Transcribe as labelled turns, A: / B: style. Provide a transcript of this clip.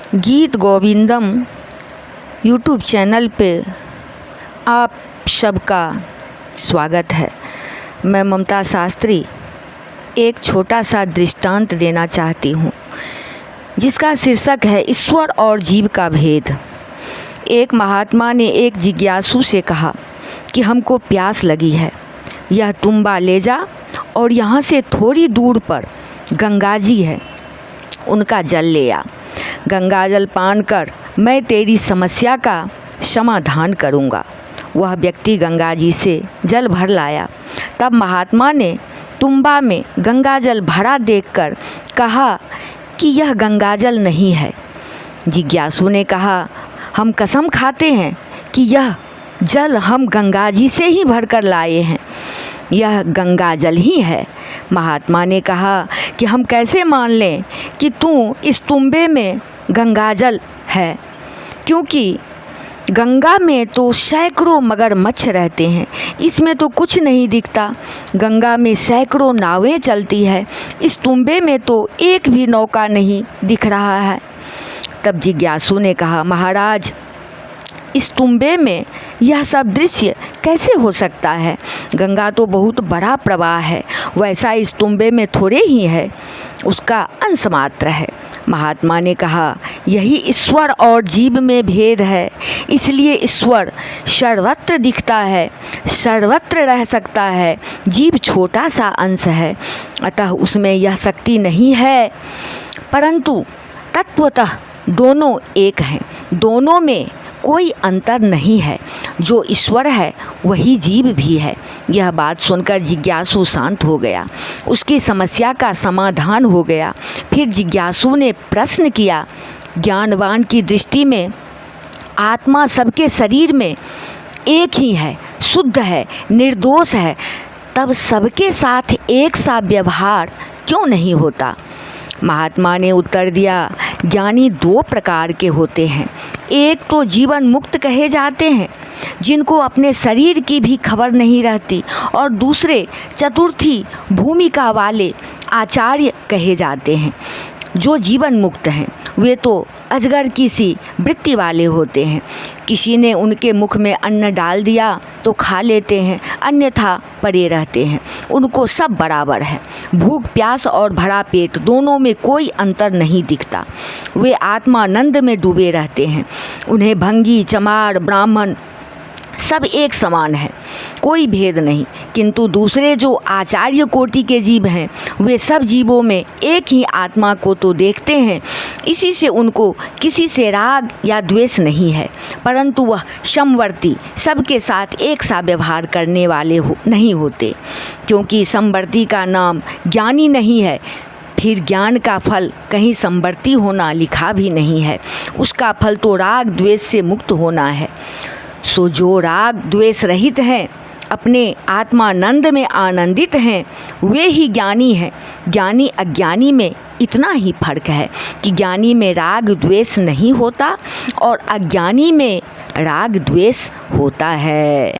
A: गीत गोविंदम YouTube channel पे आप सबका स्वागत है। मैं ममता शास्त्री एक छोटा सा दृष्टांत देना चाहती हूँ, जिसका शीर्षक है ईश्वर और जीव का भेद। एक महात्मा ने एक जिज्ञासु से कहा कि हमको प्यास लगी है, यह तुम्बा ले जा और यहाँ से थोड़ी दूर पर गंगा जी है, उनका जल ले आ। गंगा जल पान कर मैं तेरी समस्या का समाधान करूँगा। वह व्यक्ति गंगा जी से जल भर लाया। तब महात्मा ने तुम्बा में गंगा जल भरा देखकर कहा कि यह गंगा जल नहीं है। जिज्ञासु ने कहा, हम कसम खाते हैं कि यह जल हम गंगा जी से ही भर कर लाए हैं, यह गंगा जल ही है। महात्मा ने कहा कि हम कैसे मान लें कि तू इस तुम्बे में गंगा जल है, क्योंकि गंगा में तो सैकड़ों मगरमच्छ रहते हैं, इसमें तो कुछ नहीं दिखता। गंगा में सैकड़ों नावें चलती है, इस तुम्बे में तो एक भी नौका नहीं दिख रहा है। तब जिज्ञासु ने कहा, महाराज, इस तुम्बे में यह सब दृश्य कैसे हो सकता है? गंगा तो बहुत बड़ा प्रवाह है, वैसा इस तुम्बे में थोड़े ही है, उसका अंश मात्र है। महात्मा ने कहा, यही ईश्वर और जीव में भेद है। इसलिए ईश्वर सर्वत्र दिखता है, सर्वत्र रह सकता है, जीव छोटा सा अंश है, अतः उसमें यह शक्ति नहीं है। परंतु तत्वतः दोनों एक हैं, दोनों में कोई अंतर नहीं है। जो ईश्वर है वही जीव भी है। यह बात सुनकर जिज्ञासु शांत हो गया, उसकी समस्या का समाधान हो गया। फिर जिज्ञासु ने प्रश्न किया, ज्ञानवान की दृष्टि में आत्मा सबके शरीर में एक ही है, शुद्ध है, निर्दोष है, तब सबके साथ एक सा व्यवहार क्यों नहीं होता? महात्मा ने उत्तर दिया, ज्ञानी दो प्रकार के होते हैं। एक तो जीवन मुक्त कहे जाते हैं, जिनको अपने शरीर की भी खबर नहीं रहती, और दूसरे चतुर्थी भूमिका वाले आचार्य कहे जाते हैं। जो जीवन मुक्त हैं वे तो अजगर की सी वृत्ति वाले होते हैं। किसी ने उनके मुख में अन्न डाल दिया तो खा लेते हैं, अन्यथा पड़े रहते हैं, उनको सब बराबर है। भूख प्यास और भरा पेट दोनों में कोई अंतर नहीं दिखता। वे आत्मानंद में डूबे रहते हैं। उन्हें भंगी चमार ब्राह्मण सब एक समान है, कोई भेद नहीं। किंतु दूसरे जो आचार्य कोटि के जीव हैं वे सब जीवों में एक ही आत्मा को तो देखते हैं, इसी से उनको किसी से राग या द्वेष नहीं है। परंतु वह समवर्ती सबके साथ एक सा व्यवहार करने वाले नहीं होते, क्योंकि समवर्ती का नाम ज्ञानी नहीं है। फिर ज्ञान का फल कहीं समवर्ती होना लिखा भी नहीं है, उसका फल तो राग द्वेष से मुक्त होना है। सो जो राग द्वेष रहित हैं, अपने आत्मानंद में आनंदित हैं, वे ही ज्ञानी हैं। ज्ञानी अज्ञानी में इतना ही फर्क है कि ज्ञानी में राग द्वेष नहीं होता और अज्ञानी में राग द्वेष होता है।